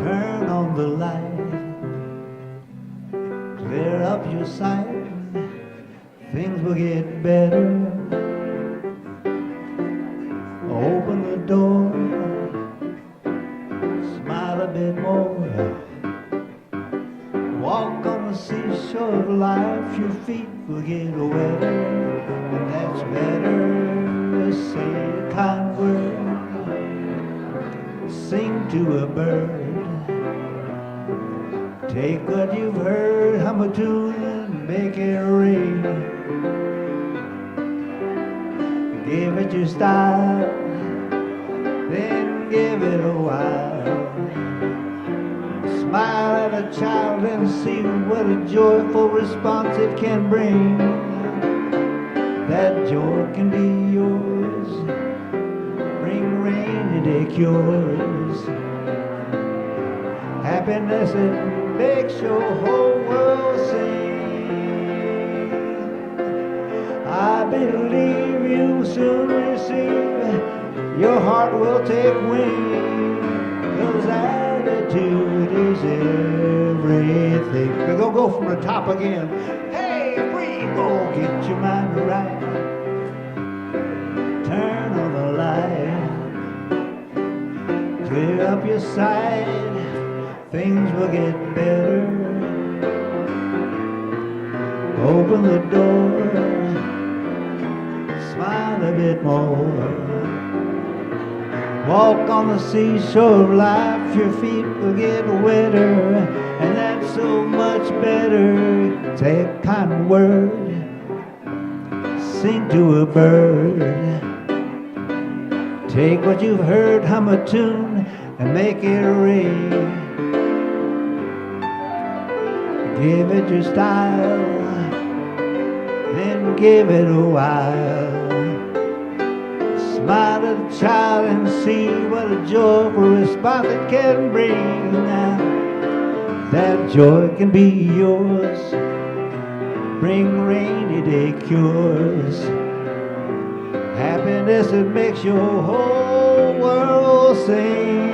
Turn on the light, clear up your sight, things will get better. Open the door, smile a bit more. Walk on the seashore of life, your feet will get wetter, and that's better. Say a kind word, sing to a bird. Take what you've heard, hum a tune and make it ring. Give it your style, then give it a while. Smile at a child and see what a joyful response it can bring. That joy can be yours, bring rainy day cures. Happiness, it makes your whole world sing. I believe you soon receive, your heart will take wing, 'cause attitude is everything. We'll go from the top again. Hey, breathe, go get your mind right. Turn on the light, clear up your sight, things will get better. Open the door, smile a bit more. Walk on the seashore of life, your feet will get wetter, and that's so much better. Say a kind word, sing to a bird. Take what you've heard, hum a tune, and make it ring. Give it your style, then give it a while. Smile at the child and see what a joyful response it can bring. That joy can be yours, bring rainy day cures. Happiness, it makes your whole world sing.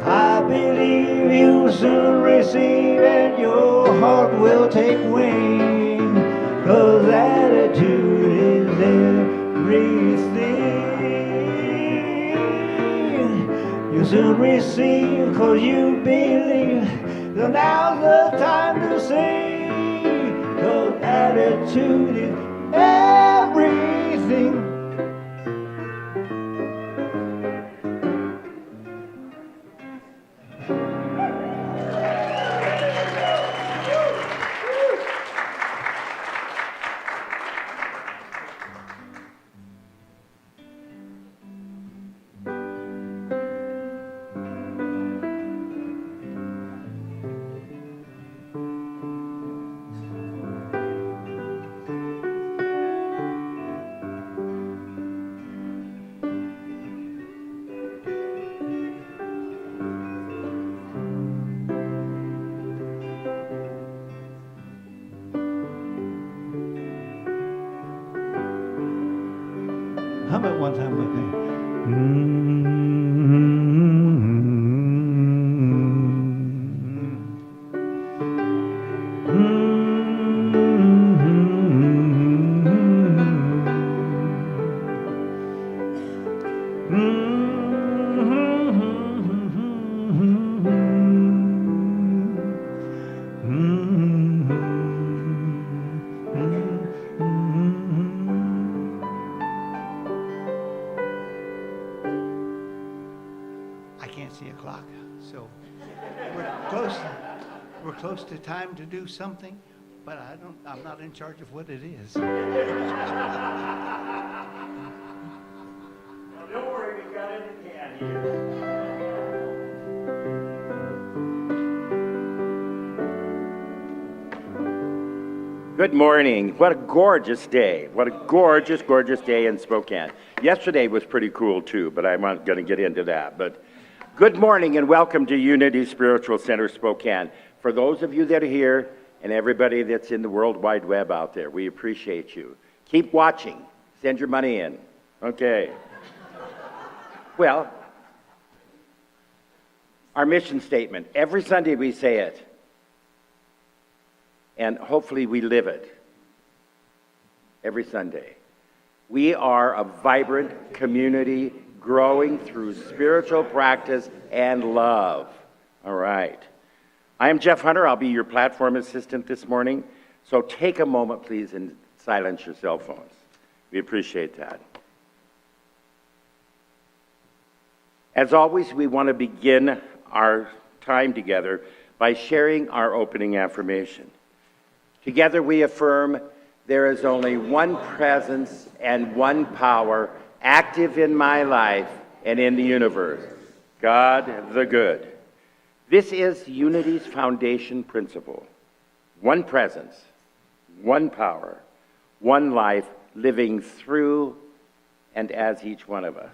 I believe you soon receive, and your heart will take wing, 'cause attitude is everything. You soon receive, 'cause you believe. So now's the time to sing, 'cause attitude is everything. Hum it one time with me. See a clock, so we're close to time to do something, but I'm not in charge of what it is. Well, don't worry, we got it in hand here. Good morning. What a gorgeous day. What a gorgeous, gorgeous day in Spokane. Yesterday was pretty cool too, but I'm not going to get into that. But good morning and welcome to Unity Spiritual Center Spokane. For those of you that are here and everybody that's in the World Wide Web out there, we appreciate you. Keep watching. Send your money in. Okay. Well, Our mission statement. Every Sunday we say it. And hopefully we live it. Every Sunday. We are a vibrant community growing through spiritual practice and love. All right. I am Jeff Hunter. I'll be your platform assistant this morning. So take a moment, please, and silence your cell phones. We appreciate that. As always, we want to begin our time together by sharing our opening affirmation. Together we affirm there is only one presence and one power active in my life and in the universe, God the Good. This is Unity's foundation principle. One presence, one power, one life living through and as each one of us.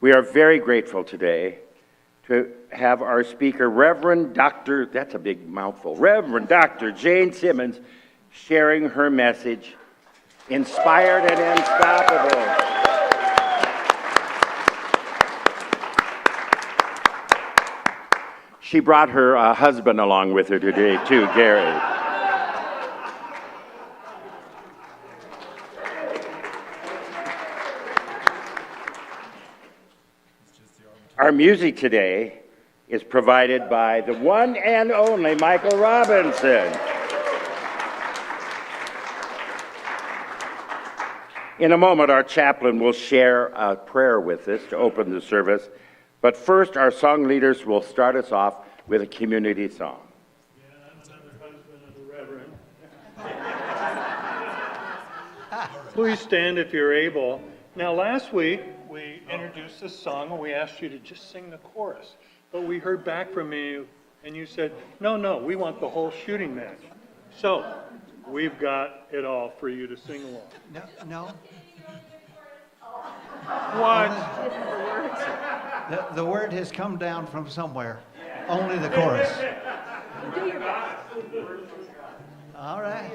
We are very grateful today to have our speaker, Reverend Dr., that's a big mouthful, Reverend Dr. Jane Simmons, sharing her message, Inspired and Unstoppable. She brought her husband along with her today, too, Gary. Our music today is provided by the one and only Michael Robinson. In a moment, our chaplain will share a prayer with us to open the service. But first, our song leaders will start us off with a community song. Yeah, I'm another husband of the Reverend. Please stand if you're able. Now, last week, we introduced this song and we asked you to just sing the chorus. But we heard back from you and you said, no, we want the whole shooting match. So, we've got it all for you to sing along. No. What? The word has come down from somewhere. Only the chorus. All right.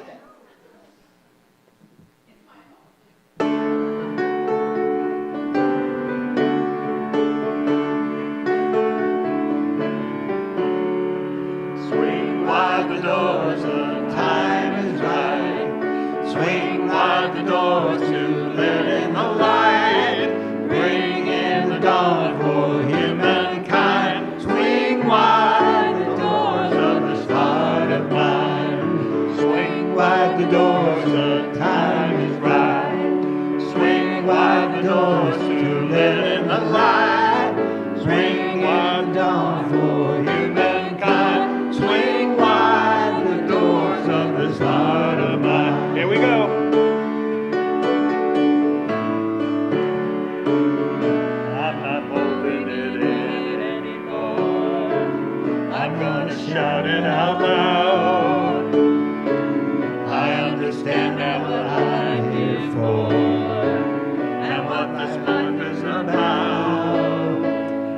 Swing wide the doors, the time is right. Swing wide the doors to let in the light. Bring in the dawn for humankind. Swing wide the doors of this heart of mine. Swing wide the doors, the time is right. Swing wide the doors to let in the light. Swing wide the dawn for humankind. Swing wide the doors of this heart of mine. Here we go. I'm not holding it in anymore. I'm gonna shout it out loud. I understand now what I'm here for and what this life is about.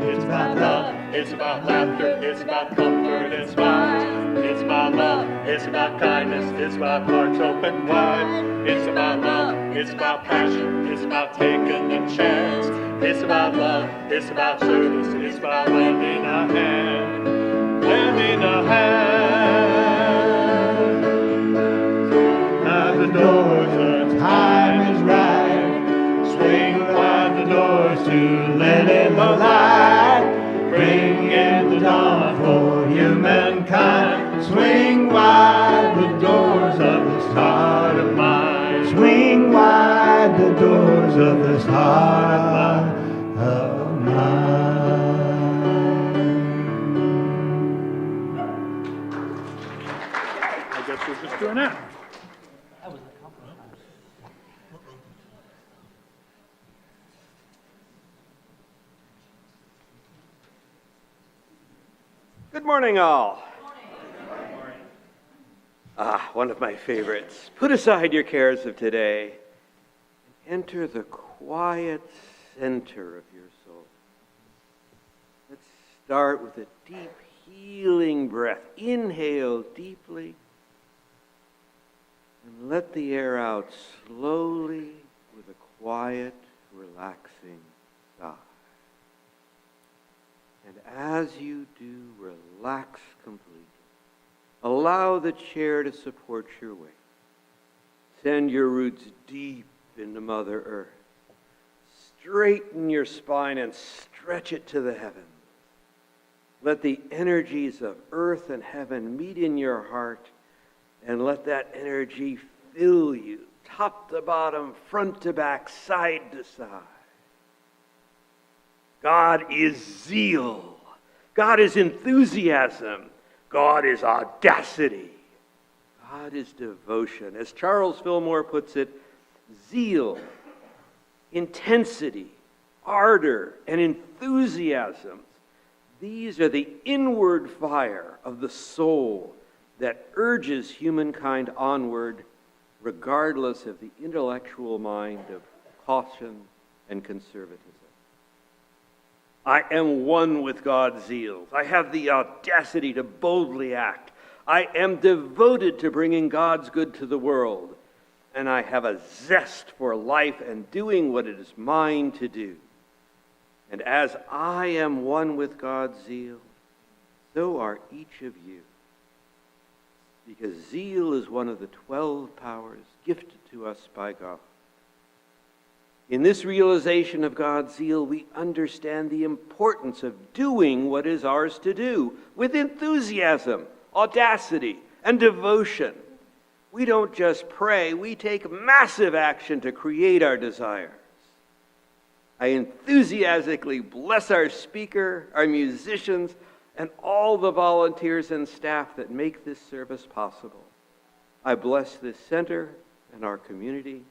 It's about love, it's about laughter, it's about comfort, it's about love, it's about kindness, it's about hearts open wide. It's about love, it's about passion, it's about taking a chance. It's about love, it's about service, it's about lending a hand, lending a hand. At the doors, the time is right. Swing wide the doors to let in the light. Bring in the dawn for humankind. Swing wide the doors of this heart of mine. Swing wide the doors of this heart of mine. I guess we're just doing that. Good morning, all. One of my favorites. Put aside your cares of today and enter the quiet center of your soul. Let's start with a deep, healing breath. Inhale deeply and let the air out slowly with a quiet, relaxing sigh. And as you do, relax completely. Allow the chair to support your weight. Send your roots deep into Mother Earth. Straighten your spine and stretch it to the heavens. Let the energies of earth and heaven meet in your heart, and let that energy fill you, top to bottom, front to back, side to side. God is zeal. God is enthusiasm. God is audacity. God is devotion. As Charles Fillmore puts it, zeal, intensity, ardor, and enthusiasm. These are the inward fire of the soul that urges humankind onward, regardless of the intellectual mind of caution and conservatism. I am one with God's zeal. I have the audacity to boldly act. I am devoted to bringing God's good to the world, and I have a zest for life and doing what it is mine to do. And as I am one with God's zeal, so are each of you. Because zeal is one of the 12 powers gifted to us by God. In this realization of God's zeal, we understand the importance of doing what is ours to do with enthusiasm, audacity, and devotion. We don't just pray, we take massive action to create our desires. I enthusiastically bless our speaker, our musicians, and all the volunteers and staff that make this service possible. I bless this center and our community.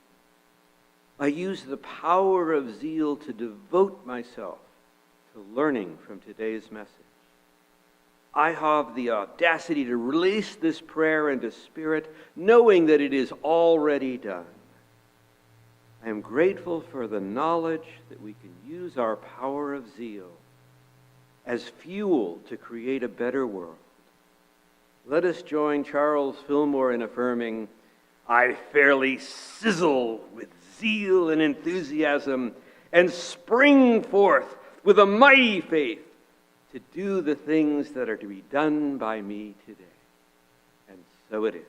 I use the power of zeal to devote myself to learning from today's message. I have the audacity to release this prayer into spirit, knowing that it is already done. I am grateful for the knowledge that we can use our power of zeal as fuel to create a better world. Let us join Charles Fillmore in affirming, I fairly sizzle with zeal and enthusiasm and spring forth with a mighty faith to do the things that are to be done by me today. And so it is.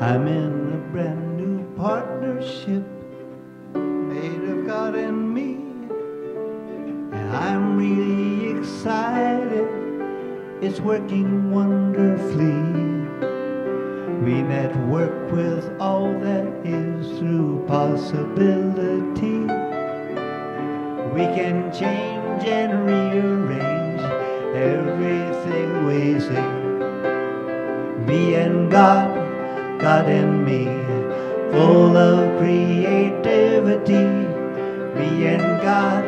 I'm in a brand new partnership made of God and me, and I'm really excited. It's working wonderfully. We network with all that is through possibility. We can change and rearrange everything we see. Me and God, God and me, full of creativity. Me and God,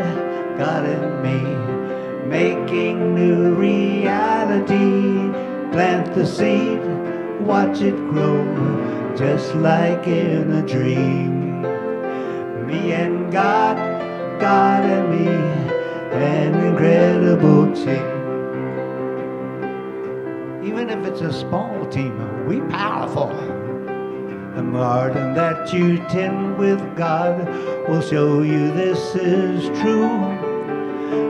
God and me, making new reality. Plant the seed, watch it grow, just like in a dream. Me and God, God and me, an incredible team. Even if it's a small team, we powerful. The garden that you tend with God will show you this is true.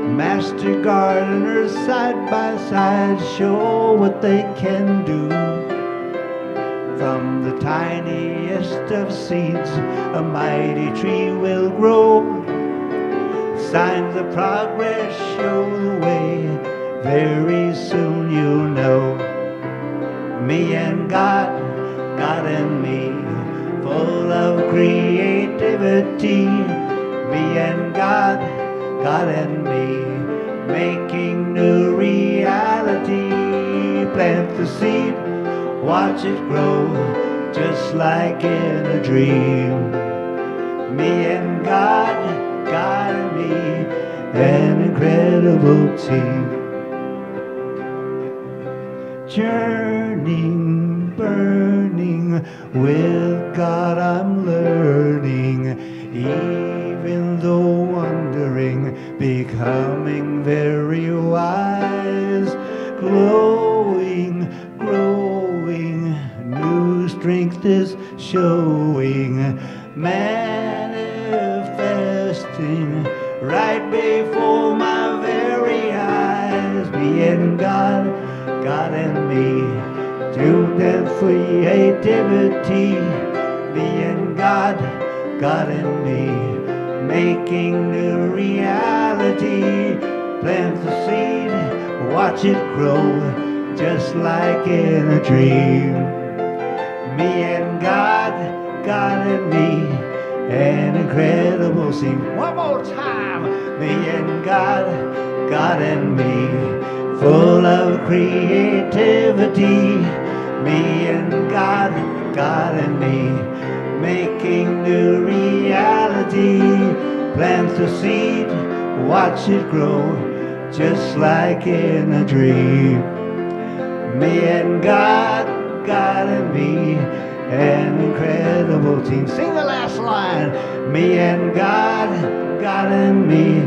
Master gardeners side by side show what they can do. From the tiniest of seeds, a mighty tree will grow. Signs of progress show the way, very soon you'll know. Me and God, God and me, full of creativity. Me and God, God and me, making new reality. Plant the seed, watch it grow, just like in a dream. Me and God, God and me, an incredible team. Churning, burning, With God I'm learning, even though wondering, becoming very wise, glowing, growing, new strength is showing, manifesting right before my very eyes. Me and God, God and me, tuned and creativity. Me and God, God and me, making new reality. Plant the seed, watch it grow, just like in a dream. Me and God, God and me, an incredible scene. One more time. Me and God, God and me, full of creativity. Me and God, God and me, making new reality. Plant the seed, watch it grow, just like in a dream. Me and God, God and me, an incredible team. Sing the last line. Me and God, God and me,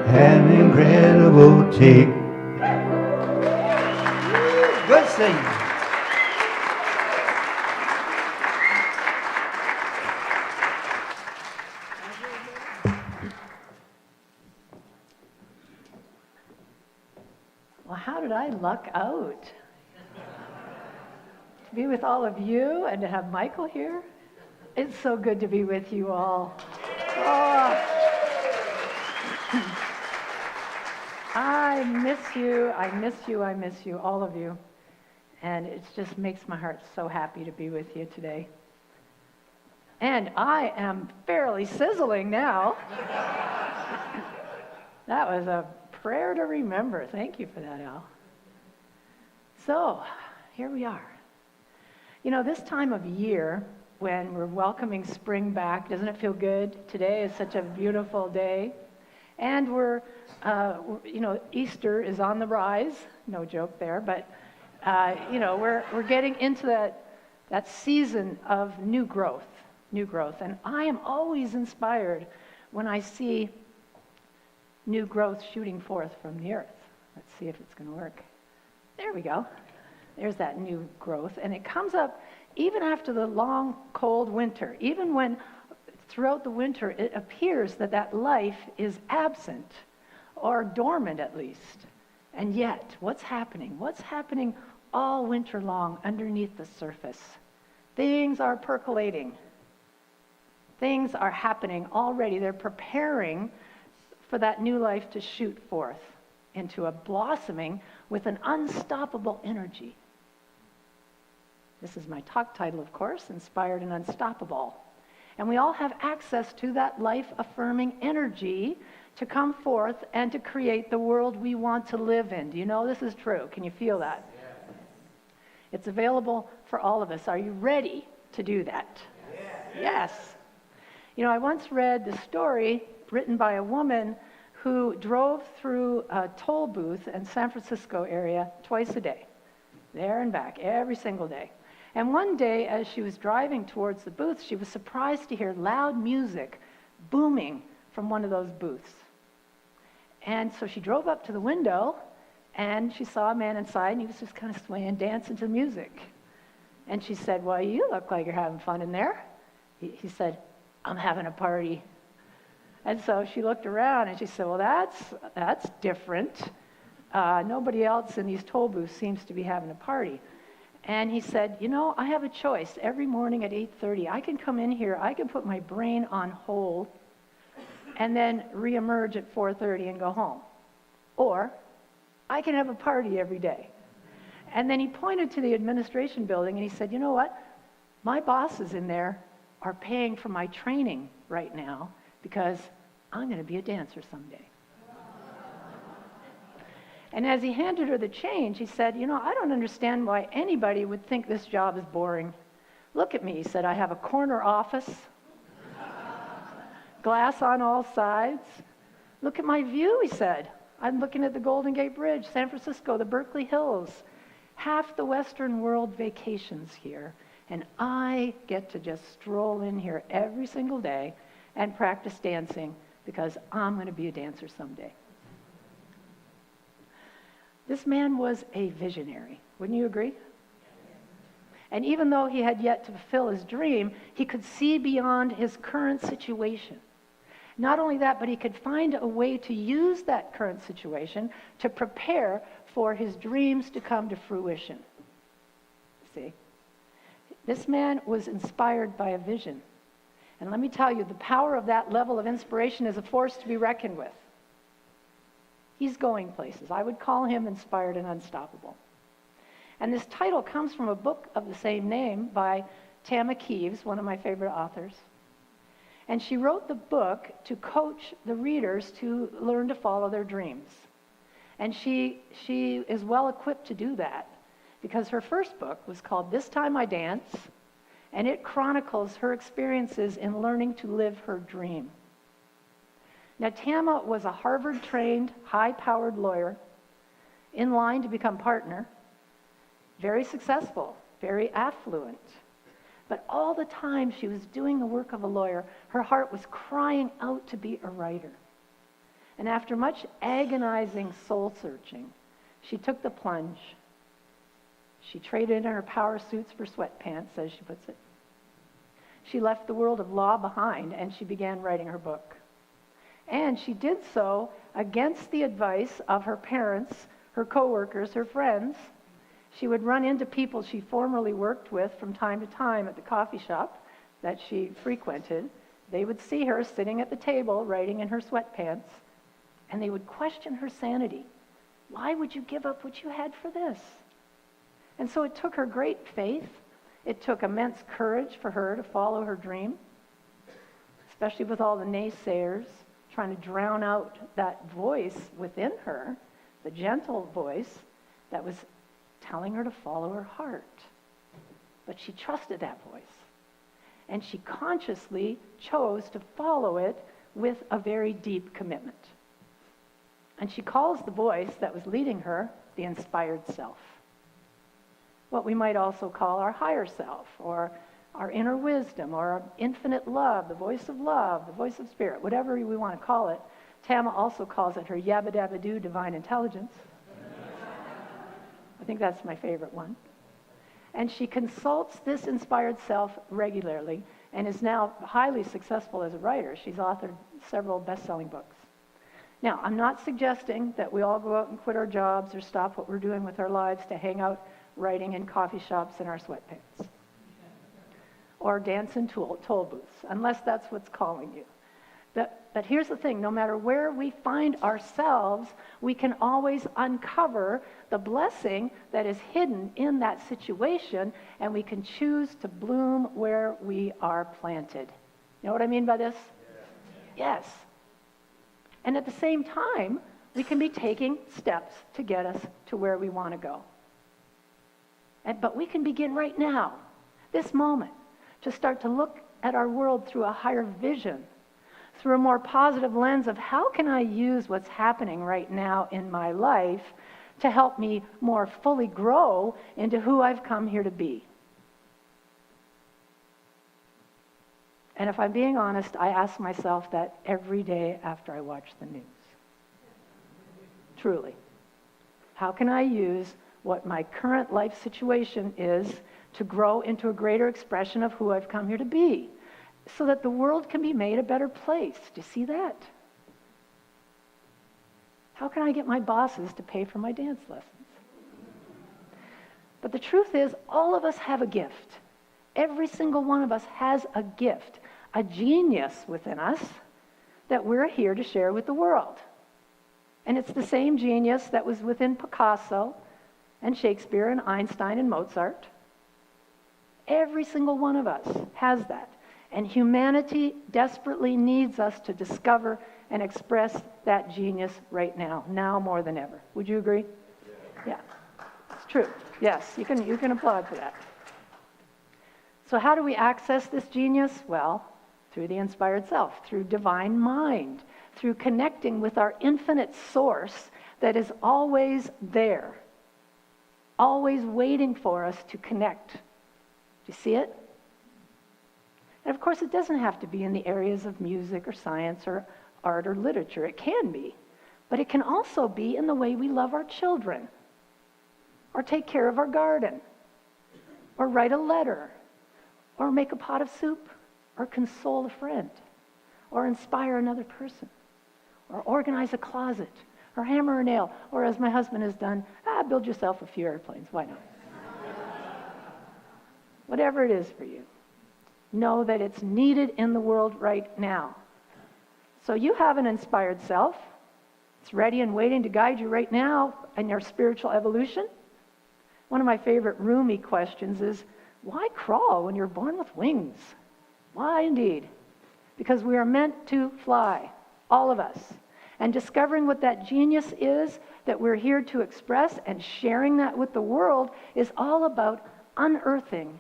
an incredible team. Good singing. Well, how did I luck out? To be with all of you and to have Michael here. It's so good to be with you all. Oh. I miss you, I miss you, I miss you, all of you. And it just makes my heart so happy to be with you today. And I am fairly sizzling now. That was a prayer to remember. Thank you for that, Al. So, here we are. You know, this time of year, when we're welcoming spring back, doesn't it feel good? Today is such a beautiful day. And Easter is on the rise. No joke there, but, we're getting into that season of new growth. And I am always inspired when I see new growth shooting forth from the earth. Let's see if it's going to work. There we go. There's that new growth. And it comes up even after the long, cold winter. Even when throughout the winter it appears that life is absent or dormant at least. And yet, what's happening? What's happening all winter long underneath the surface? Things are percolating. Things are happening already. They're preparing for that new life to shoot forth into a blossoming with an unstoppable energy. This is my talk title, of course, Inspired and Unstoppable. And we all have access to that life-affirming energy to come forth and to create the world we want to live in. Do you know this is true? Can you feel that? Yeah. It's available for all of us. Are you ready to do that? Yeah. Yes. You know, I once read the story written by a woman who drove through a toll booth in San Francisco area twice a day, there and back, every single day. And one day, as she was driving towards the booth, she was surprised to hear loud music booming from one of those booths. And so she drove up to the window, and she saw a man inside, and he was just kind of swaying, dancing to the music. And she said, "Well, you look like you're having fun in there." He said, "I'm having a party." And so she looked around, and she said, "Well, that's different. Nobody else in these toll booths seems to be having a party." And he said, "You know, I have a choice. Every morning at 8:30, I can come in here, I can put my brain on hold, and then reemerge at 4:30 and go home. Or I can have a party every day." And then he pointed to the administration building, and he said, "You know what? My bosses in there are paying for my training right now because I'm going to be a dancer someday." And as he handed her the change, he said, "You know, I don't understand why anybody would think this job is boring. Look at me," he said. "I have a corner office, glass on all sides. Look at my view," he said. "I'm looking at the Golden Gate Bridge, San Francisco, the Berkeley Hills. Half the Western world vacations here, And I get to just stroll in here every single day and practice dancing because I'm going to be a dancer someday. This man was a visionary. Wouldn't you agree? And even though he had yet to fulfill his dream, he could see beyond his current situation. Not only that, but he could find a way to use that current situation to prepare for his dreams to come to fruition. See? This man was inspired by a vision. And let me tell you, the power of that level of inspiration is a force to be reckoned with. He's going places. I would call him inspired and unstoppable. And this title comes from a book of the same name by Tama Keeves, one of my favorite authors. And she wrote the book to coach the readers to learn to follow their dreams. And she is well equipped to do that because her first book was called This Time I Dance, and it chronicles her experiences in learning to live her dream. Now, Tama was a Harvard-trained, high-powered lawyer in line to become partner, very successful, very affluent. But all the time she was doing the work of a lawyer, her heart was crying out to be a writer. And after much agonizing soul-searching, she took the plunge. She traded in her power suits for sweatpants, as she puts it. She left the world of law behind, and she began writing her book. And she did so against the advice of her parents, her coworkers, her friends. She would run into people she formerly worked with from time to time at the coffee shop that she frequented. They would see her sitting at the table writing in her sweatpants, and they would question her sanity. Why would you give up what you had for this? And so it took her great faith. It took immense courage for her to follow her dream, especially with all the naysayers trying to drown out that voice within her, the gentle voice that was telling her to follow her heart. But she trusted that voice. And she consciously chose to follow it with a very deep commitment. And she calls the voice that was leading her the inspired self. What we might also call our higher self, or our inner wisdom, or our infinite love, the voice of spirit, whatever we want to call it. Tama also calls it her yabba dabba doo divine intelligence. I think that's my favorite one. And she consults this inspired self regularly and is now highly successful as a writer. She's authored several best-selling books. Now, I'm not suggesting that we all go out and quit our jobs or stop what we're doing with our lives to hang out writing in coffee shops in our sweatpants or dance in toll booths, unless that's what's calling you. But here's the thing, no matter where we find ourselves, we can always uncover the blessing that is hidden in that situation, and we can choose to bloom where we are planted. You know what I mean by this? Yes. And at the same time, we can be taking steps to get us to where we want to go. But we can begin right now, this moment, to start to look at our world through a higher vision, through a more positive lens of how can I use what's happening right now in my life to help me more fully grow into who I've come here to be. And if I'm being honest, I ask myself that every day after I watch the news. Truly. How can I use what my current life situation is to grow into a greater expression of who I've come here to be, so that the world can be made a better place? Do you see that? How can I get my bosses to pay for my dance lessons? But the truth is, all of us have a gift. Every single one of us has a gift, a genius within us that we're here to share with the world. And it's the same genius that was within Picasso and Shakespeare and Einstein and Mozart. Every single one of us has that. And humanity desperately needs us to discover and express that genius right now more than ever. Would you agree? Yeah, it's true. Yes, you can applaud for that. So how do we access this genius? Well, through the inspired self, through divine mind, through connecting with our infinite source that is always there, always waiting for us to connect Do you see it? And of course, it doesn't have to be in the areas of music or science or art or literature. It can be. But it can also be in the way we love our children, or take care of our garden, or write a letter, or make a pot of soup, or console a friend, or inspire another person, or organize a closet, or hammer a nail, or as my husband has done, build yourself a few airplanes. Why not? Whatever it is for you, know that it's needed in the world right now. So you have an inspired self. It's ready and waiting to guide you right now in your spiritual evolution. One of my favorite Rumi questions is, why crawl when you're born with wings? Why indeed? Because we are meant to fly, all of us. And discovering what that genius is that we're here to express and sharing that with the world is all about unearthing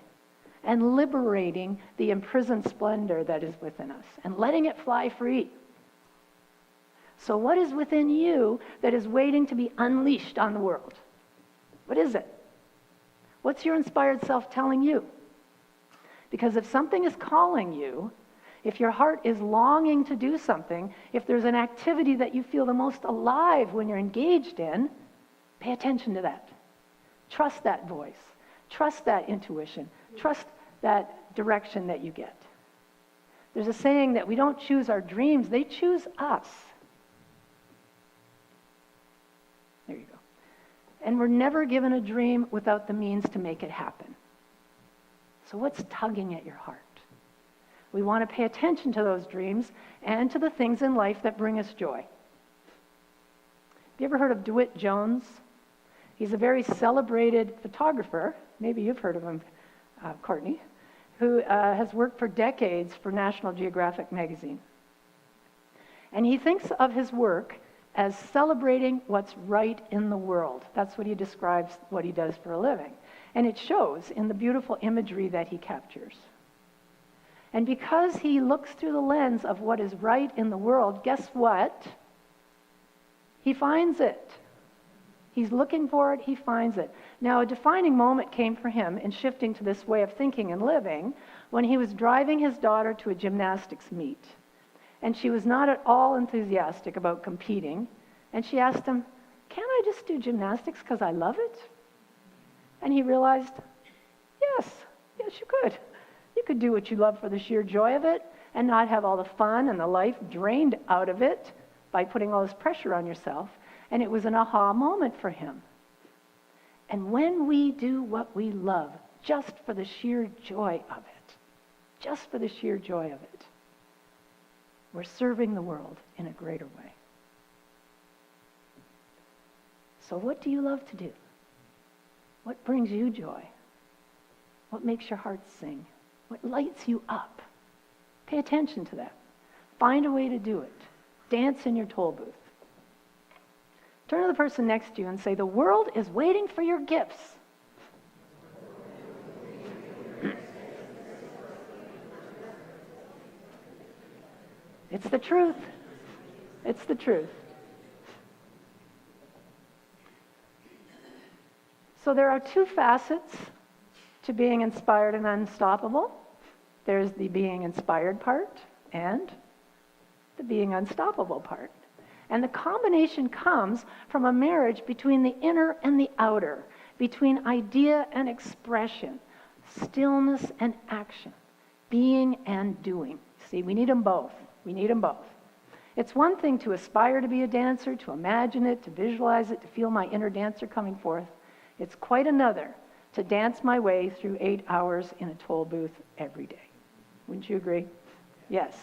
and liberating the imprisoned splendor that is within us and letting it fly free. So what is within you that is waiting to be unleashed on the world? What is it? What's your inspired self telling you? Because if something is calling you, if your heart is longing to do something, if there's an activity that you feel the most alive when you're engaged in, pay attention to that. Trust that voice. Trust that intuition. Trust that direction that you get. There's a saying that we don't choose our dreams, they choose us. There you go. And we're never given a dream without the means to make it happen. So what's tugging at your heart? We want to pay attention to those dreams and to the things in life that bring us joy. Have you ever heard of DeWitt Jones? He's a very celebrated photographer. Maybe you've heard of him, Courtney, who has worked for decades for National Geographic magazine. And he thinks of his work as celebrating what's right in the world. That's what he describes what he does for a living. And it shows in the beautiful imagery that he captures. And because he looks through the lens of what is right in the world, guess what? He finds it. He's looking for it, he finds it. Now, a defining moment came for him in shifting to this way of thinking and living when he was driving his daughter to a gymnastics meet. And she was not at all enthusiastic about competing. And she asked him, "Can't I just do gymnastics because I love it?" And he realized, yes, you could. You could do what you love for the sheer joy of it and not have all the fun and the life drained out of it by putting all this pressure on yourself. And it was an aha moment for him. And when we do what we love just for the sheer joy of it, just for the sheer joy of it, we're serving the world in a greater way. So what do you love to do? What brings you joy? What makes your heart sing? What lights you up? Pay attention to that. Find a way to do it. Dance in your toll booth. Turn to the person next to you and say, the world is waiting for your gifts. It's the truth. It's the truth. So there are two facets to being inspired and unstoppable. There's the being inspired part and the being unstoppable part. And the combination comes from a marriage between the inner and the outer, between idea and expression, stillness and action, being and doing. See, we need them both. We need them both. It's one thing to aspire to be a dancer, to imagine it, to visualize it, to feel my inner dancer coming forth. It's quite another to dance my way through 8 hours in a toll booth every day. Wouldn't you agree? Yes.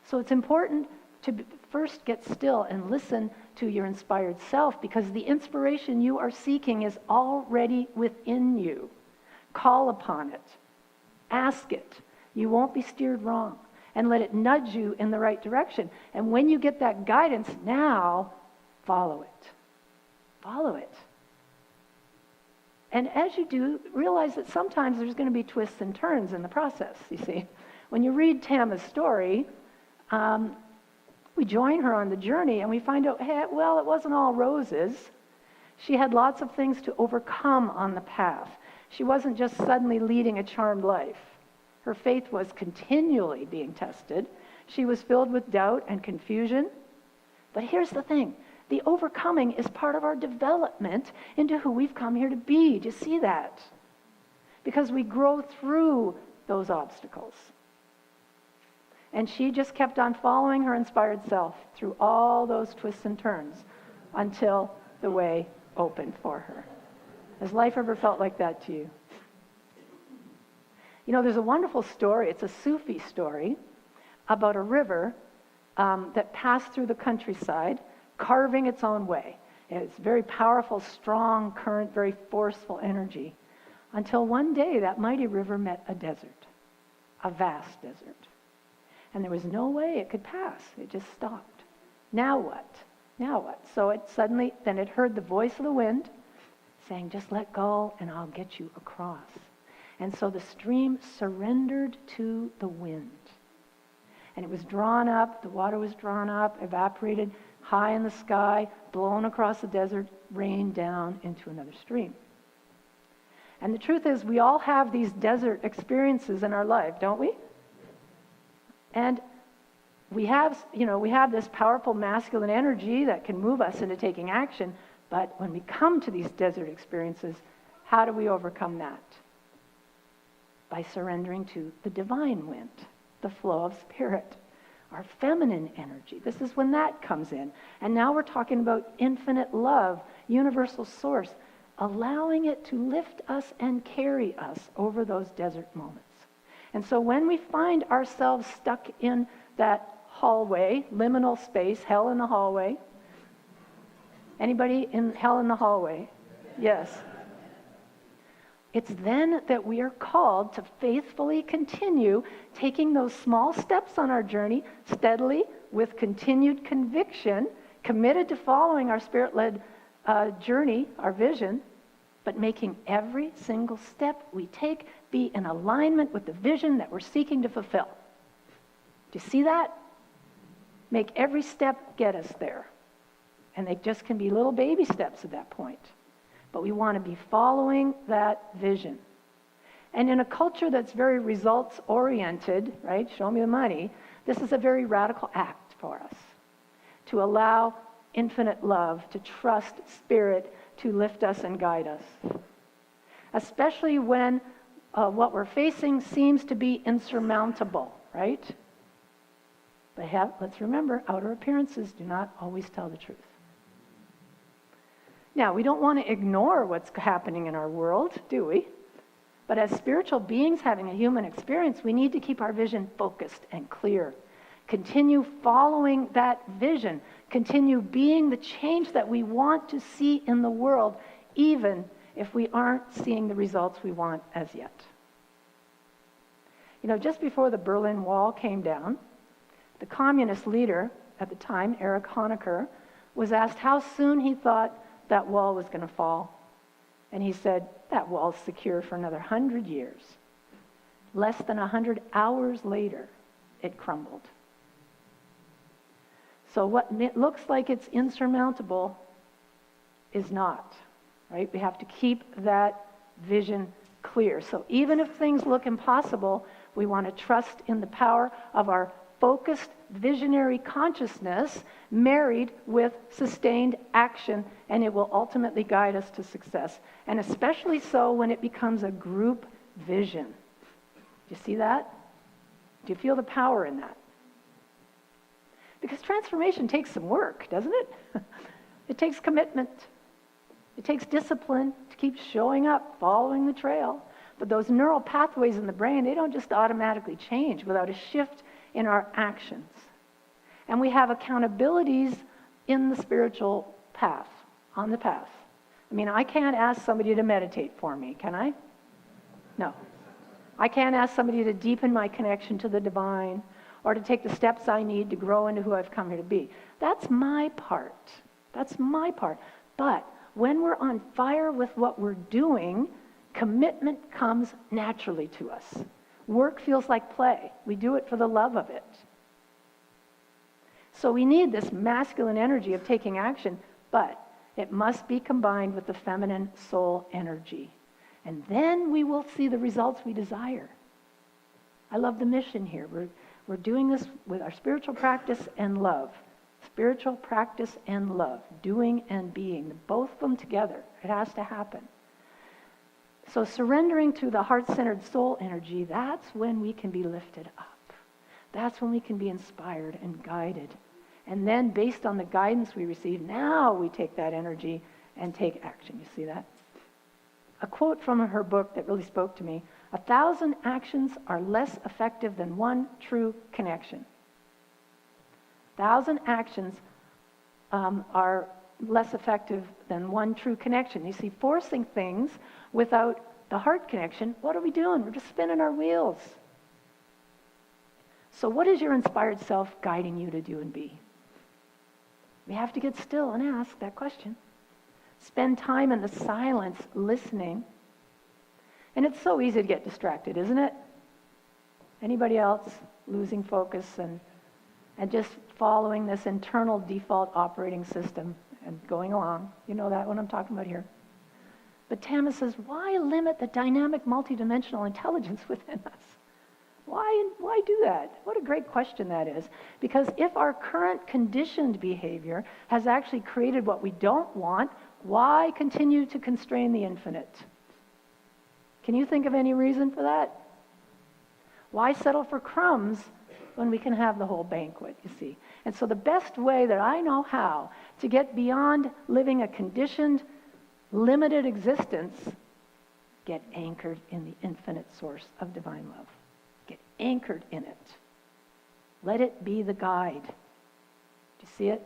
So it's important to first get still and listen to your inspired self, because the inspiration you are seeking is already within you. Call upon it. Ask it. You won't be steered wrong. And let it nudge you in the right direction. And when you get that guidance, now follow it. Follow it. And as you do, realize that sometimes there's going to be twists and turns in the process, you see. When you read Tama's story, we join her on the journey and we find out, hey, well, it wasn't all roses. She had lots of things to overcome on the path. She wasn't just suddenly leading a charmed life. Her faith was continually being tested. She was filled with doubt and confusion. But here's the thing. The overcoming is part of our development into who we've come here to be. Do you see that? Because we grow through those obstacles. And she just kept on following her inspired self through all those twists and turns until the way opened for her. Has life ever felt like that to you? You know, there's a wonderful story. It's a Sufi story about a river that passed through the countryside, carving its own way. It's very powerful, strong current, very forceful energy. Until one day, that mighty river met a desert, a vast desert. And there was no way it could pass. It just stopped. Now what? Now what? So it suddenly, then it heard the voice of the wind saying, just let go and I'll get you across. And so the stream surrendered to the wind. And it was drawn up, the water was drawn up, evaporated high in the sky, blown across the desert, rained down into another stream. And the truth is, we all have these desert experiences in our life, don't we? And we have this powerful masculine energy that can move us into taking action. But when we come to these desert experiences, how do we overcome that? By surrendering to the divine wind, the flow of spirit, our feminine energy. This is when that comes in. And now we're talking about infinite love, universal source, allowing it to lift us and carry us over those desert moments. And so when we find ourselves stuck in that hallway, liminal space, hell in the hallway. Anybody in hell in the hallway? Yes. It's then that we are called to faithfully continue taking those small steps on our journey steadily with continued conviction, committed to following our spirit-led journey, our vision, but making every single step we take be in alignment with the vision that we're seeking to fulfill. Do you see that? Make every step get us there. And they just can be little baby steps at that point. But we want to be following that vision. And in a culture that's very results-oriented, right, show me the money, this is a very radical act for us. To allow infinite love, to trust spirit, to lift us and guide us. Especially when what we're facing seems to be insurmountable, right? But let's remember, outer appearances do not always tell the truth. Now, we don't want to ignore what's happening in our world, do we? But as spiritual beings having a human experience, we need to keep our vision focused and clear. Continue following that vision. Continue being the change that we want to see in the world, even if we aren't seeing the results we want as yet. You know, just before the Berlin Wall came down, the communist leader at the time, Erich Honecker, was asked how soon he thought that wall was going to fall. And he said, that wall's secure for another 100 years. Less than 100 hours later, it crumbled. So what looks like it's insurmountable is not, right? We have to keep that vision clear. So even if things look impossible, we want to trust in the power of our focused visionary consciousness married with sustained action, and it will ultimately guide us to success. And especially so when it becomes a group vision. Do you see that? Do you feel the power in that? Because transformation takes some work, doesn't it? It takes commitment. It takes discipline to keep showing up, following the trail. But those neural pathways in the brain, they don't just automatically change without a shift in our actions. And we have accountabilities in the spiritual path, on the path. I mean, I can't ask somebody to meditate for me, can I? No. I can't ask somebody to deepen my connection to the divine or to take the steps I need to grow into who I've come here to be. That's my part. That's my part. But when we're on fire with what we're doing, commitment comes naturally to us. Work feels like play. We do it for the love of it. So we need this masculine energy of taking action, but it must be combined with the feminine soul energy. And then we will see the results we desire. I love the mission here. We're doing this with our spiritual practice and love. Spiritual practice and love. Doing and being. Both of them together. It has to happen. So surrendering to the heart-centered soul energy, that's when we can be lifted up. That's when we can be inspired and guided. And then based on the guidance we receive, now we take that energy and take action. You see that? A quote from her book that really spoke to me: 1,000 actions are less effective than one true connection. 1,000 actions are less effective than one true connection. You see, forcing things without the heart connection, what are we doing? We're just spinning our wheels. So what is your inspired self guiding you to do and be? We have to get still and ask that question. Spend time in the silence listening. And it's so easy to get distracted, isn't it? Anybody else losing focus and just following this internal default operating system and going along? You know that what I'm talking about here. But Tama says, why limit the dynamic multidimensional intelligence within us? Why do that? What a great question that is. Because if our current conditioned behavior has actually created what we don't want, why continue to constrain the infinite? Can you think of any reason for that? Why settle for crumbs when we can have the whole banquet, you see? And so the best way that I know how to get beyond living a conditioned, limited existence, get anchored in the infinite source of divine love. Get anchored in it. Let it be the guide. Do you see it?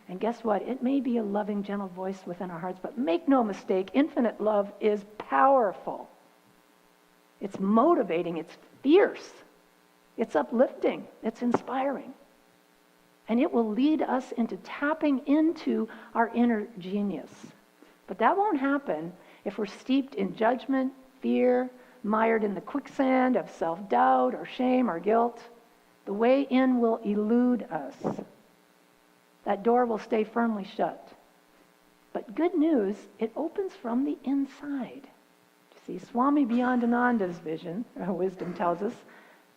And guess what? It may be a loving, gentle voice within our hearts, but make no mistake, infinite love is powerful. It's motivating, it's fierce, it's uplifting, it's inspiring. And it will lead us into tapping into our inner genius. But that won't happen if we're steeped in judgment, fear, mired in the quicksand of self-doubt or shame or guilt. The way in will elude us. That door will stay firmly shut. But good news, it opens from the inside. See, Swami Beyondananda's vision, or wisdom tells us,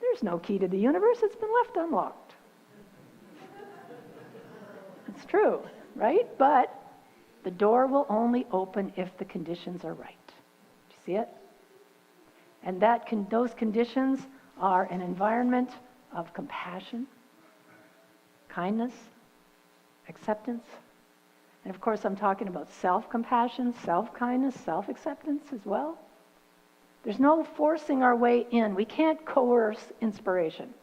there's no key to the universe, it's been left unlocked. It's true, right? But the door will only open if the conditions are right. Do you see it? And those conditions are an environment of compassion, kindness, acceptance. And of course, I'm talking about self-compassion, self-kindness, self-acceptance as well. There's no forcing our way in. We can't coerce inspiration.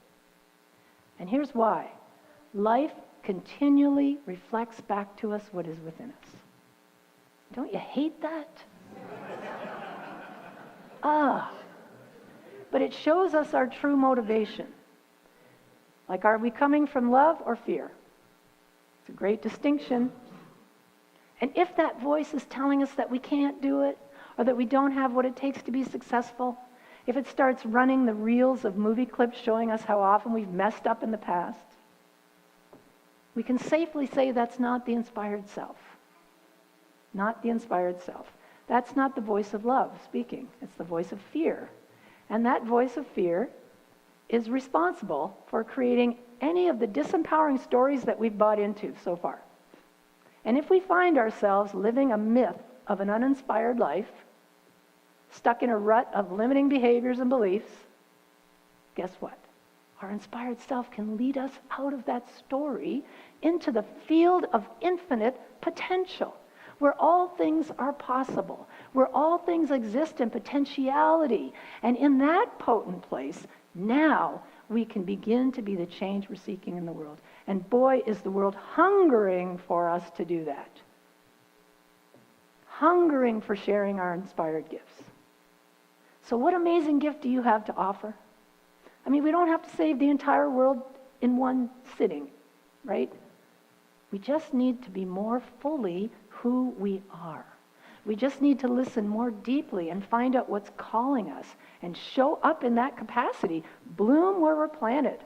And here's why. Life continually reflects back to us what is within us. Don't you hate that? But it shows us our true motivation. Like, are we coming from love or fear? It's a great distinction. And if that voice is telling us that we can't do it, or that we don't have what it takes to be successful, if it starts running the reels of movie clips showing us how often we've messed up in the past, we can safely say that's not the inspired self. Not the inspired self. That's not the voice of love speaking. It's the voice of fear. And that voice of fear is responsible for creating any of the disempowering stories that we've bought into so far. And if we find ourselves living a myth of an uninspired life, stuck in a rut of limiting behaviors and beliefs, guess what? Our inspired self can lead us out of that story into the field of infinite potential, where all things are possible, where all things exist in potentiality. And in that potent place, now we can begin to be the change we're seeking in the world. And boy, is the world hungering for us to do that. Hungering for sharing our inspired gifts. So what amazing gift do you have to offer? I mean, we don't have to save the entire world in one sitting, right? We just need to be more fully who we are. We just need to listen more deeply and find out what's calling us and show up in that capacity. Bloom where we're planted.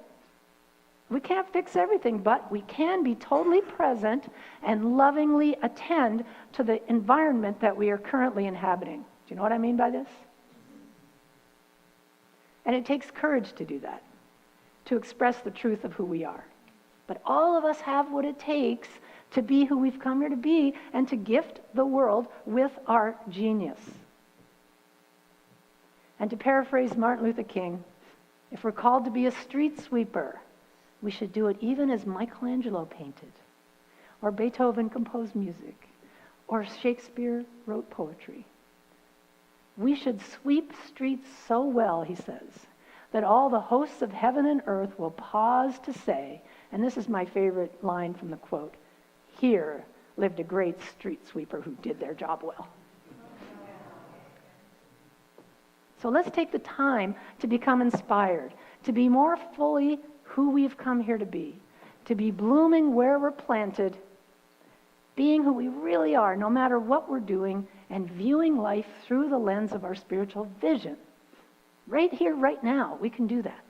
We can't fix everything, but we can be totally present and lovingly attend to the environment that we are currently inhabiting. Do you know what I mean by this? And it takes courage to do that, to express the truth of who we are. But all of us have what it takes to be who we've come here to be and to gift the world with our genius. And to paraphrase Martin Luther King, if we're called to be a street sweeper, we should do it even as Michelangelo painted, or Beethoven composed music, or Shakespeare wrote poetry. We should sweep streets so well, he says, that all the hosts of heaven and earth will pause to say, and this is my favorite line from the quote, "Here lived a great street sweeper who did their job well." So let's take the time to become inspired, to be more fully who we've come here to be blooming where we're planted, being who we really are, no matter what we're doing, and viewing life through the lens of our spiritual vision. Right here, right now, we can do that.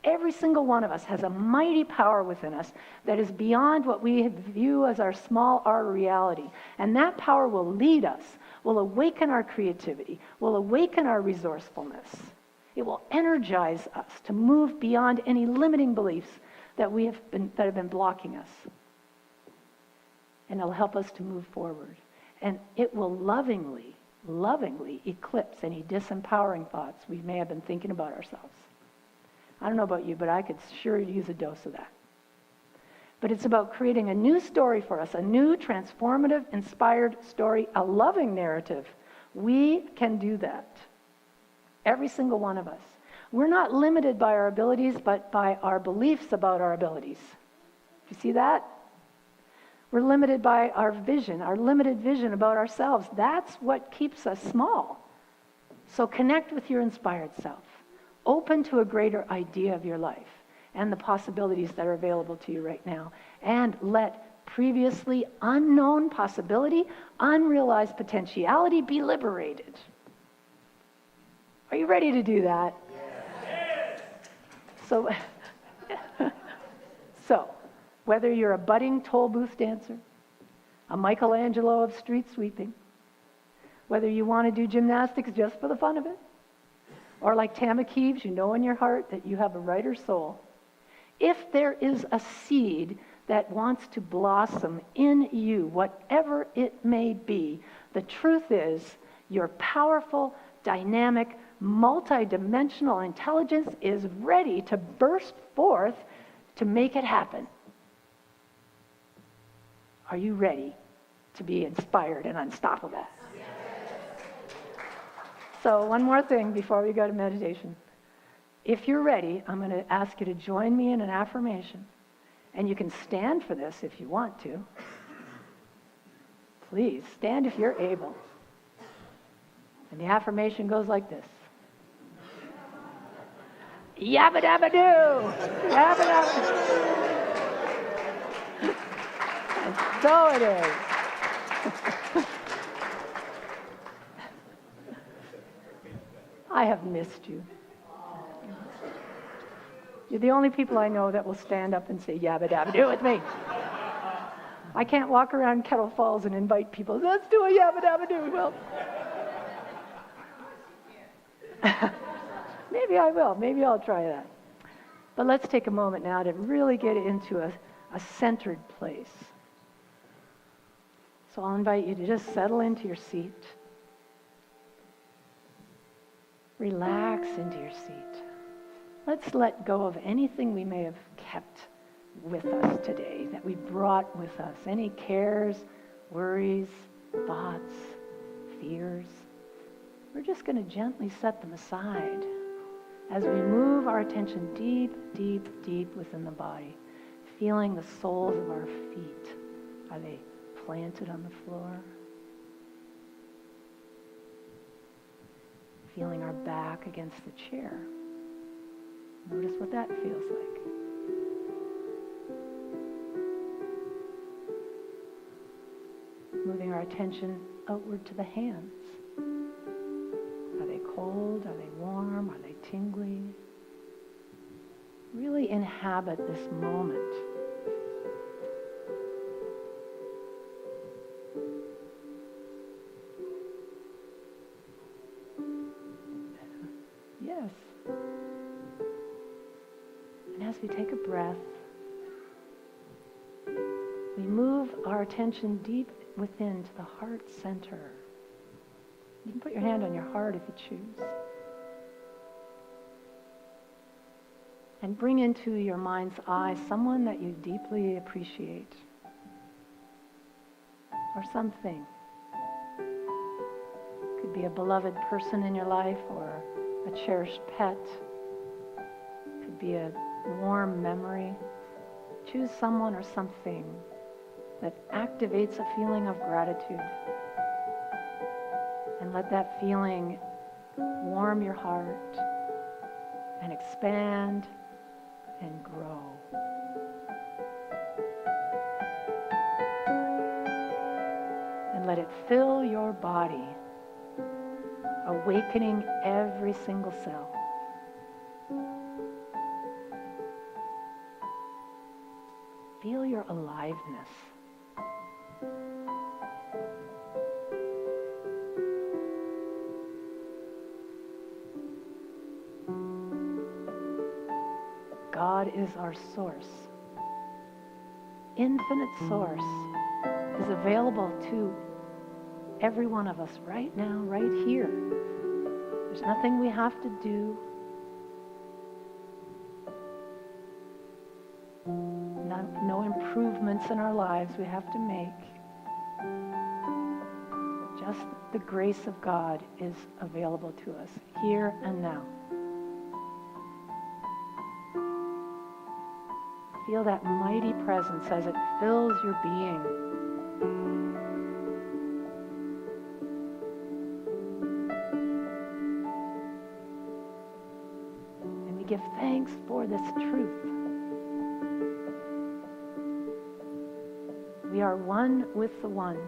Every single one of us has a mighty power within us that is beyond what we view as our small r reality. And that power will lead us, will awaken our creativity, will awaken our resourcefulness. It will energize us to move beyond any limiting beliefs that have been blocking us. And it'll help us to move forward. And it will lovingly eclipse any disempowering thoughts we may have been thinking about ourselves. I don't know about you, but I could sure use a dose of that. But it's about creating a new story for us, a new transformative, inspired story, a loving narrative. We can do that. Every single one of us. We're not limited by our abilities, but by our beliefs about our abilities. You see that? We're limited by our vision, our limited vision about ourselves. That's what keeps us small. So connect with your inspired self. Open to a greater idea of your life and the possibilities that are available to you right now. And let previously unknown possibility, unrealized potentiality be liberated. Are you ready to do that? Yes. So, whether you're a budding toll booth dancer, a Michelangelo of street sweeping, whether you want to do gymnastics just for the fun of it, or like Tama Keeves, you know in your heart that you have a writer's soul. If there is a seed that wants to blossom in you, whatever it may be, the truth is your powerful, dynamic, multidimensional intelligence is ready to burst forth to make it happen. Are you ready to be inspired and unstoppable? So one more thing before we go to meditation. If you're ready, I'm going to ask you to join me in an affirmation. And you can stand for this if you want to. Please, stand if you're able. And the affirmation goes like this. Yabba dabba doo! Yabba dabba. And so it is. I have missed you. You're the only people I know that will stand up and say yabba dabba do with me. I can't walk around Kettle Falls and invite people, let's do a yabba dabba do. Well, maybe I will. Maybe I'll try that. But let's take a moment now to really get into a centered place. So I'll invite you to just settle into your seat. Relax into your seat. Let's let go of anything we may have kept with us today, that we brought with us. Any cares, worries, thoughts, fears. We're just going to gently set them aside as we move our attention deep, deep, deep within the body, feeling the soles of our feet. Are they planted on the floor? Feeling our back against the chair. Notice what that feels like. Moving our attention outward to the hands. Are they cold? Are they warm? Are they tingly? Really inhabit this moment. And as we take a breath, we move our attention deep within to the heart center. You can put your hand on your heart if you choose. And bring into your mind's eye someone that you deeply appreciate. Or something. Could be a beloved person in your life or a cherished pet. Could be a warm memory. Choose someone or something that activates a feeling of gratitude. And let that feeling warm your heart and expand and grow. And let it fill your body, awakening every single cell. Feel your aliveness. God is our source. Infinite source is available to every one of us right now, right here. There's nothing we have to do. No improvements in our lives we have to make. Just the grace of God is available to us here and now. Feel that mighty presence as it fills your being. And we give thanks for this truth. We are one with the one.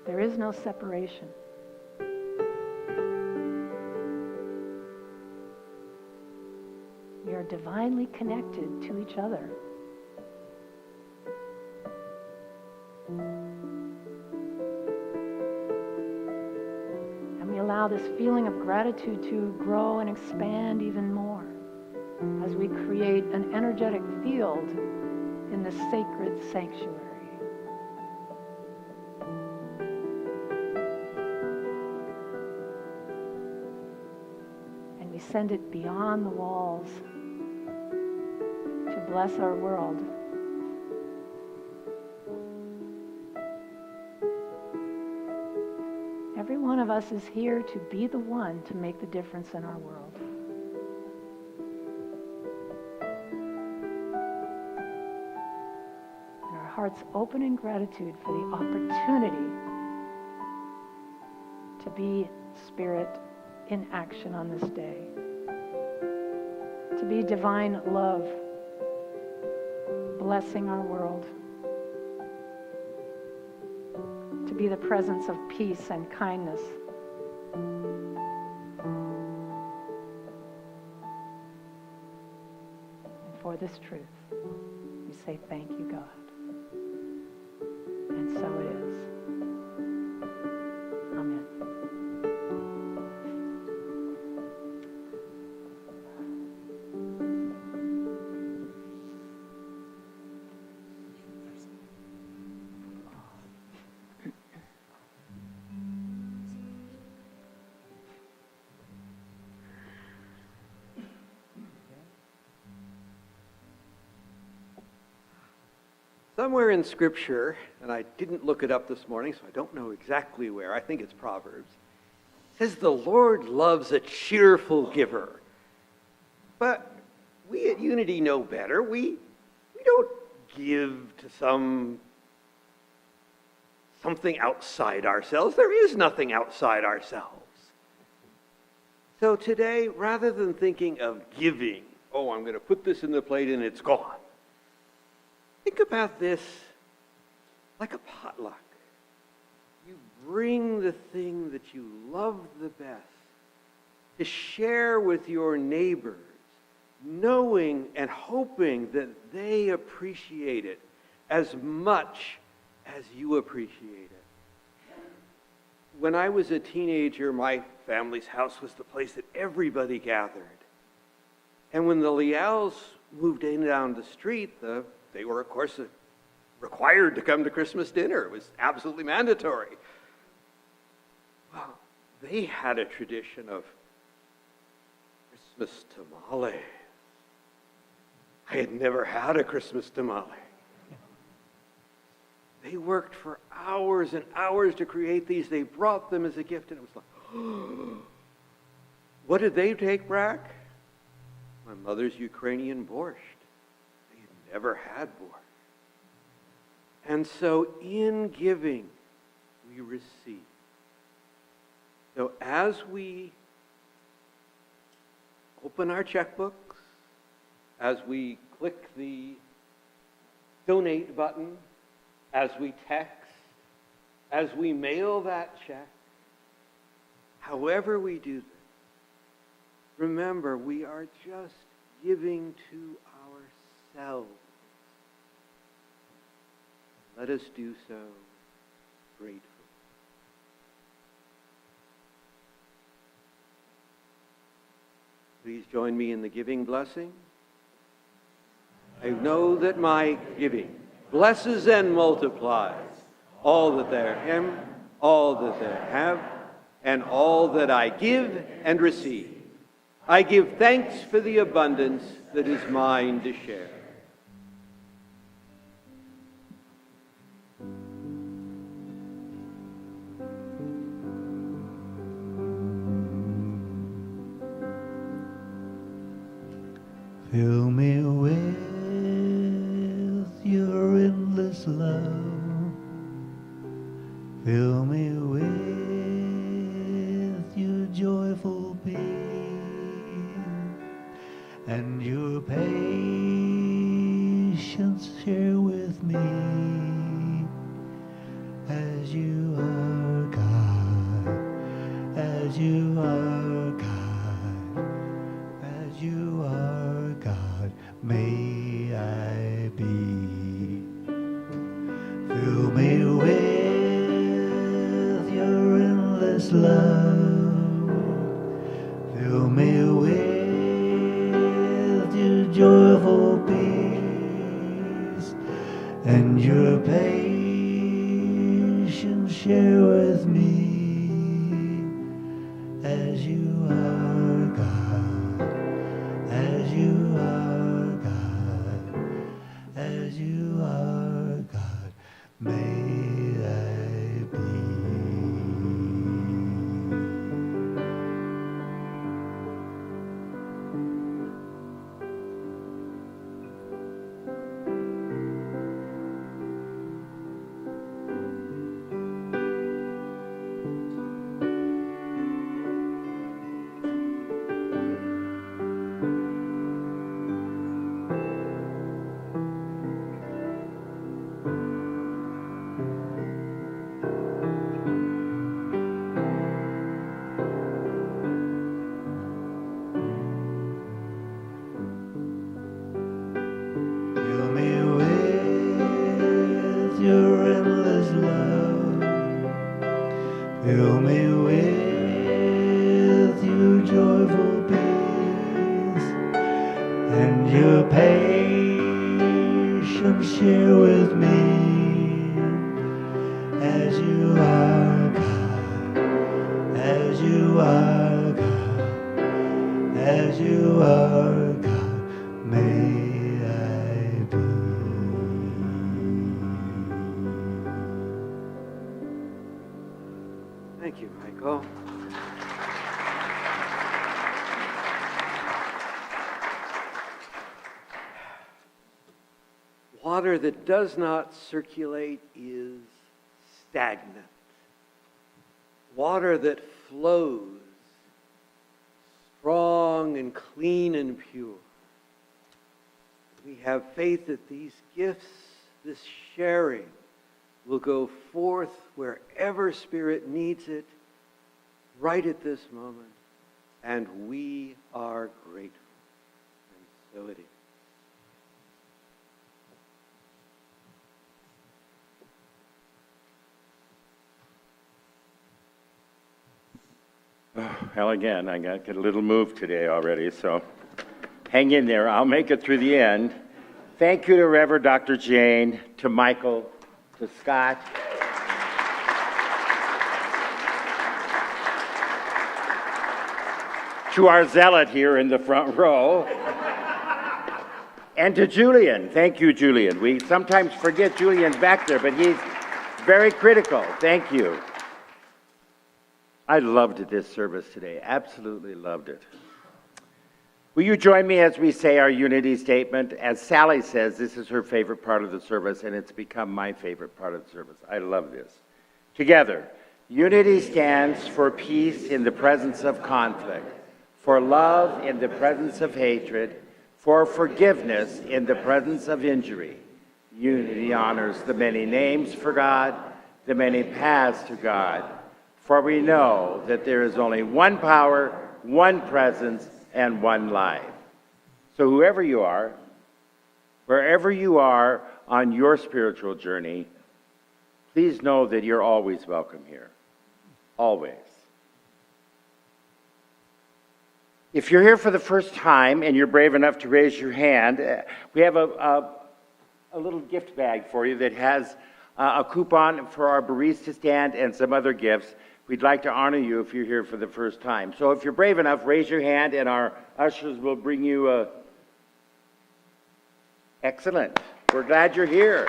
There is no separation. We are divinely connected to each other. And we allow this feeling of gratitude to grow and expand even more as we create an energetic field in this sacred sanctuary. And we send it beyond the walls to bless our world. Every one of us is here to be the one to make the difference in our world. And our hearts open in gratitude for the opportunity to be Spirit in action on this day. To be divine love, blessing our world. To be the presence of peace and kindness. And for this truth, we say thank you, God. And so it is. Amen. Somewhere in Scripture, and I didn't look it up this morning, so I don't know exactly where, I think it's Proverbs, it says the Lord loves a cheerful giver. But we at Unity know better. We don't give to something outside ourselves. There is nothing outside ourselves. So today, rather than thinking of giving, oh, I'm going to put this in the plate and it's gone, think about this like a potluck. You bring the thing that you love the best to share with your neighbors, knowing and hoping that they appreciate it as much as you appreciate it. when I was a teenager, my family's house was the place that everybody gathered. And when the Leals moved in down the street, they were, of course, required to come to Christmas dinner. It was absolutely mandatory. Well, they had a tradition of Christmas tamales. I had never had a Christmas tamale. They worked for hours and hours to create these. They brought them as a gift, and it was like, oh. What did they take back? My mother's Ukrainian borscht. They had never had borscht. And so in giving, we receive. So as we open our checkbooks, as we click the donate button, as we text, as we mail that check, however we do this, remember, we are just giving to ourselves. Let us do so gratefully. Please join me in the giving blessing. I know that my giving blesses and multiplies all that there am, all that there have, and all that I give and receive. I give thanks for the abundance that is mine to share. Fill me with your endless love. Fill me with your joyful peace and your patience share with me as you are God, as you are God, as you are God, may I be. Fill me with your endless love. Fill me with your joyful peace and your patience share with me as you are God, as you are God, as you are God, may I be. Fill me with your endless love. Fill me with your joyful peace and your patience share with me as you are God, as you are God, as you are God, may I be. Thank you, Michael. Water that does not circulate is stagnant. Water that flows, strong and clean and pure. We have faith that these gifts, this sharing, will go forth wherever Spirit needs it, right at this moment, and we are grateful. And so it is. Well, again, I got a little moved today already, so hang in there. I'll make it through the end. Thank you to Reverend Dr. Jane, to Michael, to Scott. To our zealot here in the front row. And to Julian. Thank you, Julian. We sometimes forget Julian's back there, but he's very critical. Thank you. I loved this service today. Absolutely loved it. Will you join me as we say our unity statement? As Sally says, this is her favorite part of the service, and it's become my favorite part of the service. I love this. Together, unity stands for peace in the presence of conflict, for love in the presence of hatred, for forgiveness in the presence of injury. Unity honors the many names for God, the many paths to God, for we know that there is only one power, one presence, and one life. So whoever you are, wherever you are on your spiritual journey, please know that you're always welcome here. Always. If you're here for the first time and you're brave enough to raise your hand, we have a little gift bag for you that has a coupon for our barista stand and some other gifts. We'd like to honor you if you're here for the first time. So if you're brave enough, raise your hand and our ushers will bring you a... Excellent. We're glad you're here.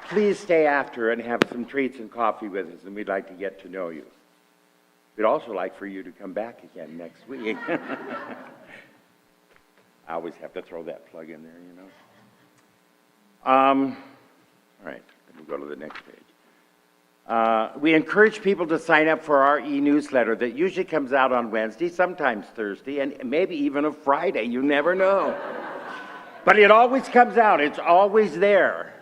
Please stay after and have some treats and coffee with us, and we'd like to get to know you. We'd also like for you to come back again next week. I always have to throw that plug in there, you know. All right. We'll go to the next page. We encourage people to sign up for our e-newsletter that usually comes out on Wednesday, sometimes Thursday, and maybe even a Friday. You never know. But it always comes out. It's always there.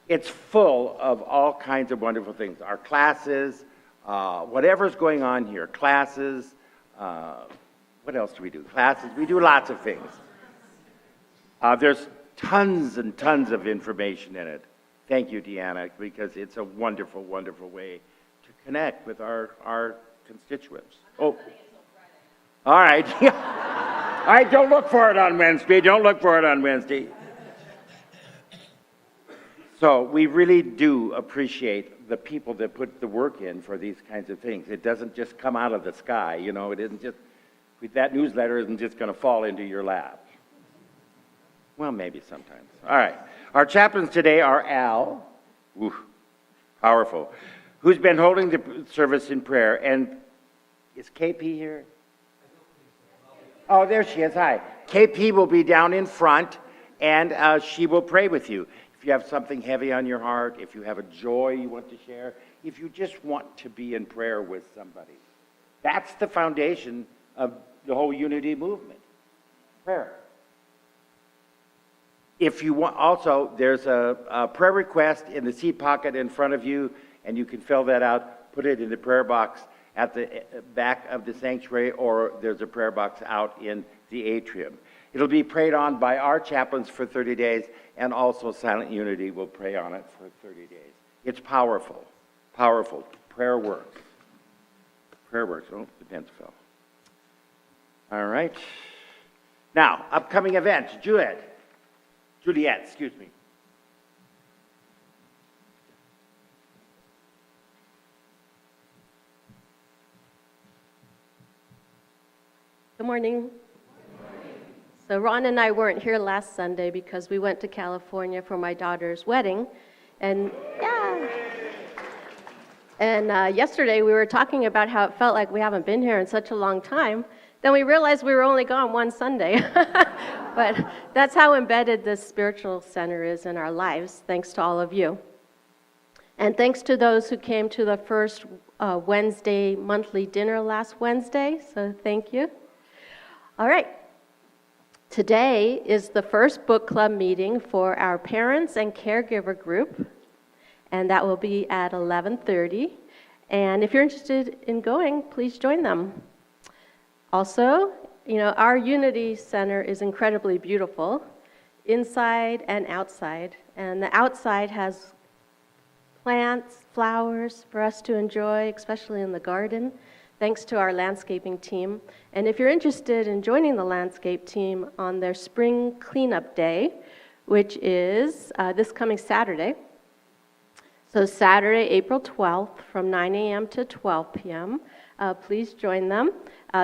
It's full of all kinds of wonderful things. Our classes, whatever's going on here, classes, what else do we do? Classes, we do lots of things. There's tons and tons of information in it. Thank you, Deanna, because it's a wonderful, wonderful way to connect with our constituents. Oh, all right. All right, don't look for it on Wednesday. Don't look for it on Wednesday. So we really do appreciate the people that put the work in for these kinds of things. It doesn't just come out of the sky, you know. It isn't just, that newsletter isn't just going to fall into your lap. Well, maybe sometimes. All right. Our chaplains today are Al, powerful, who's been holding the service in prayer. And is KP here? Oh, there she is. Hi. KP will be down in front, and she will pray with you. If you have something heavy on your heart, if you have a joy you want to share, if you just want to be in prayer with somebody. That's the foundation of the whole unity movement, prayer. If you want, also, there's a prayer request in the seat pocket in front of you, and you can fill that out, put it in the prayer box at the back of the sanctuary, or there's a prayer box out in the atrium. It'll be prayed on by our chaplains for 30 days, and also Silent Unity will pray on it for 30 days. It's powerful, powerful. Prayer works. Prayer works. Oh, the pens fell. All right. Now, upcoming events. Juliet, excuse me. Good morning. So Ron and I weren't here last Sunday because we went to California for my daughter's wedding. And yesterday we were talking about how it felt like we haven't been here in such a long time. Then we realized we were only gone one Sunday. But that's how embedded this spiritual center is in our lives, thanks to all of you. And thanks to those who came to the first Wednesday monthly dinner last Wednesday, so thank you. All right. Today is the first book club meeting for our parents and caregiver group, and that will be at 11:30. And if you're interested in going, please join them. Also, you know, our Unity Center is incredibly beautiful, inside and outside. And the outside has plants, flowers for us to enjoy, especially in the garden, thanks to our landscaping team. And if you're interested in joining the landscape team on their spring cleanup day, which is this coming Saturday, so Saturday, April 12th, from 9 a.m. to 12 p.m., please join them.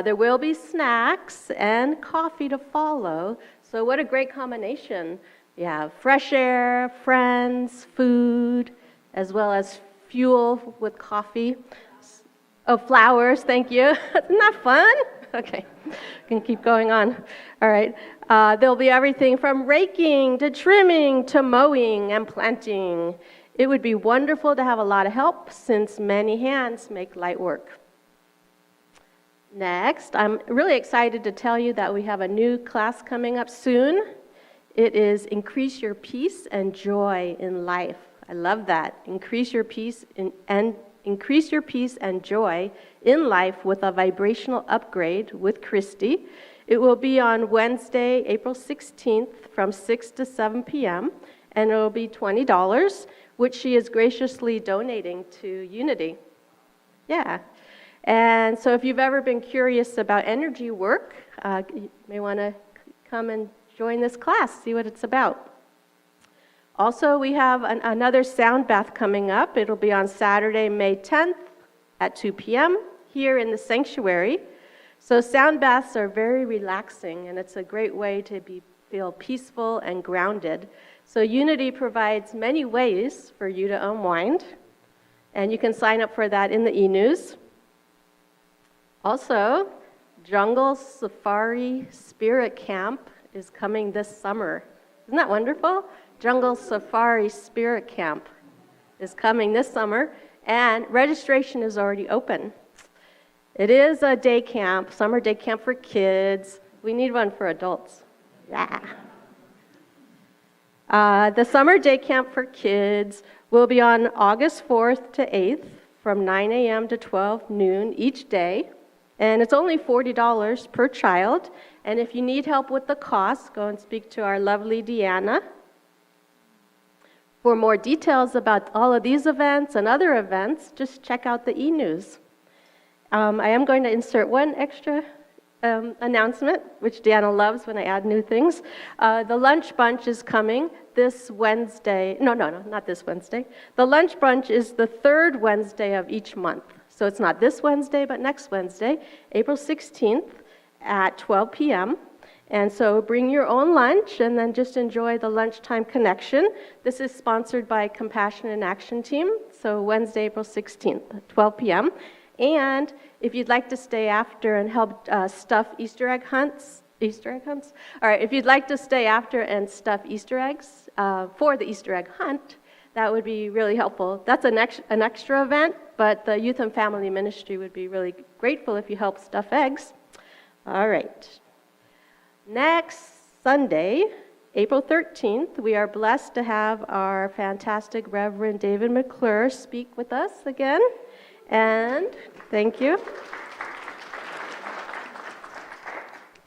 There will be snacks and coffee to follow, so what a great combination. You have fresh air, friends, food, as well as fuel with coffee. Oh, flowers, thank you. Isn't that fun? Okay, can keep going on. All right, there'll be everything from raking to trimming to mowing and planting. It would be wonderful to have a lot of help since many hands make light work. Next, I'm really excited to tell you that we have a new class coming up soon. It is Increase Your Peace and Joy in Life. I love that. Increase your peace and joy in life with a vibrational upgrade with Christy. It will be on Wednesday, April 16th from 6 to 7 p.m., and it will be $20, which she is graciously donating to Unity. Yeah. And so if you've ever been curious about energy work, you may want to come and join this class, see what it's about. Also, we have another sound bath coming up. It'll be on Saturday, May 10th at 2 p.m. here in the sanctuary. So sound baths are very relaxing, and it's a great way to feel peaceful and grounded. So Unity provides many ways for you to unwind, and you can sign up for that in the e-news. Also, Jungle Safari Spirit Camp is coming this summer. Isn't that wonderful? Jungle Safari Spirit Camp is coming this summer, and registration is already open. It is a day camp, summer day camp for kids. We need one for adults. Yeah. The summer day camp for kids will be on August 4th to 8th from 9 a.m. to 12 noon each day. And it's only $40 per child. And if you need help with the cost, go and speak to our lovely Deanna. For more details about all of these events and other events, just check out the e-news. I am going to insert one extra announcement, which Deanna loves when I add new things. The lunch bunch is coming this Wednesday. No, not this Wednesday. The lunch bunch is the third Wednesday of each month. So it's not this Wednesday, but next Wednesday, April 16th at 12 p.m. And so bring your own lunch and then just enjoy the lunchtime connection. This is sponsored by Compassion in Action Team. So Wednesday, April 16th at 12 p.m. And if you'd like to stay after and help stuff Easter egg hunts? All right, if you'd like to stay after and stuff Easter eggs for the Easter egg hunt, that would be really helpful. That's an extra event, but the Youth and Family Ministry would be really grateful if you help stuff eggs. All right. Next Sunday, April 13th, we are blessed to have our fantastic Reverend David McClure speak with us again. And thank you.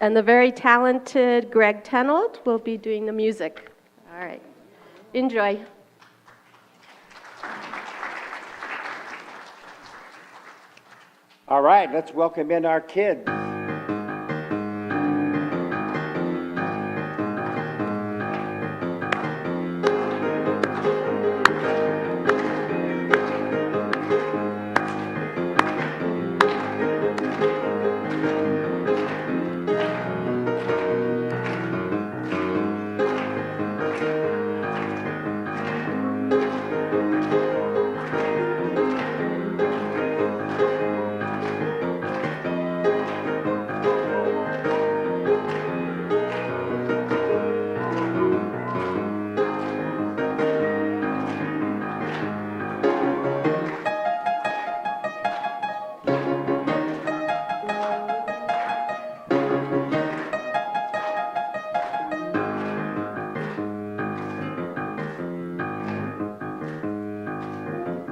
And the very talented Greg Tenold will be doing the music. All right. Enjoy. All right, let's welcome in our kids.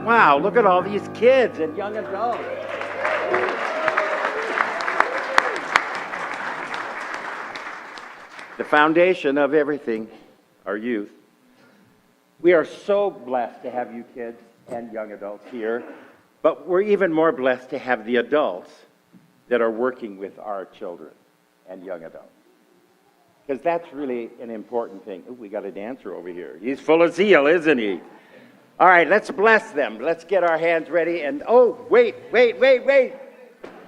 Wow, look at all these kids and young adults. The foundation of everything, our youth. We are so blessed to have you kids. and young adults here, but we're even more blessed to have the adults that are working with our children and young adults. Because that's really an important thing. Ooh, we got a dancer over here. He's full of zeal, isn't he? All right, let's bless them. Let's get our hands ready. And oh, wait.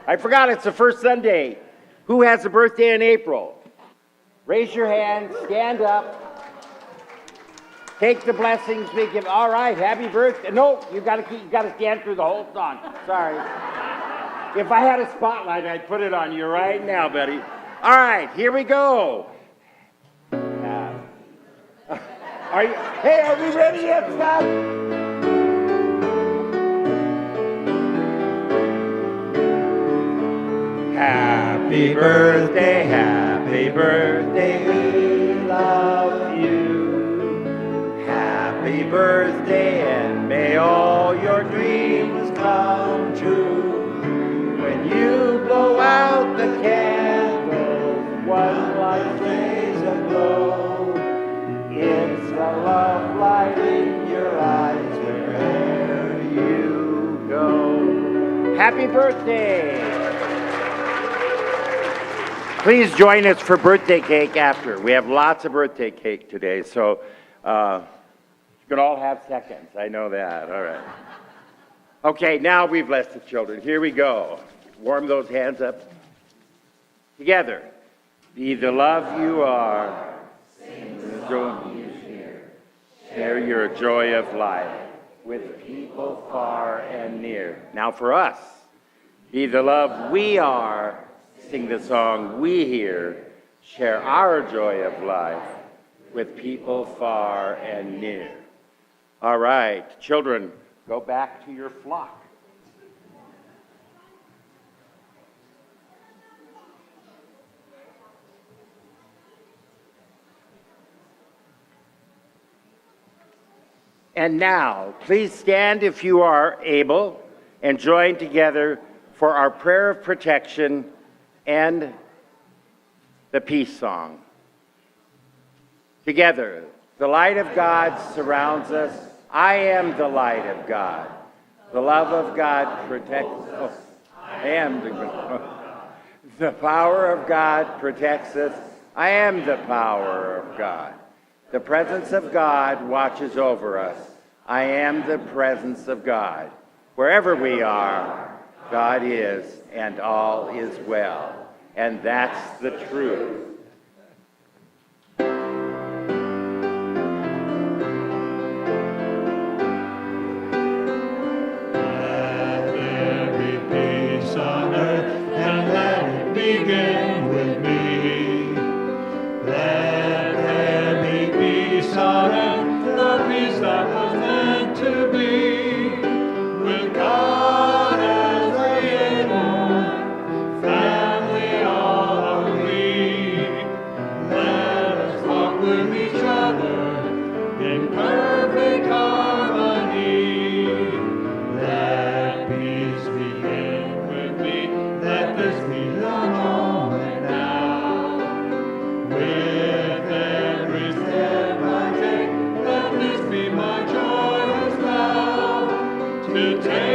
I forgot it's the first Sunday. Who has a birthday in April? Raise your hand, stand up. Take the blessings we give. All right, happy birthday. No, you got to stand through the whole song. Sorry. If I had a spotlight, I'd put it on you right now, buddy. All right, here we go. Are we ready yet, Scott? Happy birthday, we love you. Happy birthday, and may all your dreams come true. When you blow out the candles, one light stays aglow. It's the love light in your eyes wherever you go. Happy birthday! Please join us for birthday cake after. We have lots of birthday cake today, so you can all have seconds. I know that. All right. Okay, now we bless the children. Here we go. Warm those hands up. Together. Be the love you are. Sing the song you share. Share your joy of life with people far and near. Now for us. Be the love we are. Sing the song we hear. Share our joy of life with people far and near. All right, children, go back to your flock. And now, please stand if you are able and join together for our prayer of protection and the peace song. Together, the light of God surrounds us. I am the light of God. The love of God protects us. I am the power of God protects us. I am the power of God. The presence of God watches over us. I am the presence of God. Wherever we are, God is, and all is well. And that's the truth. Begin with me. Let there be peace on earth, the peace that was meant to be. With God as the anchor, family all are we. Let us walk with each other in perfect harmony. Let peace begin with me. Let this be the moment now. With every step I take, let this be my joyous vow. To take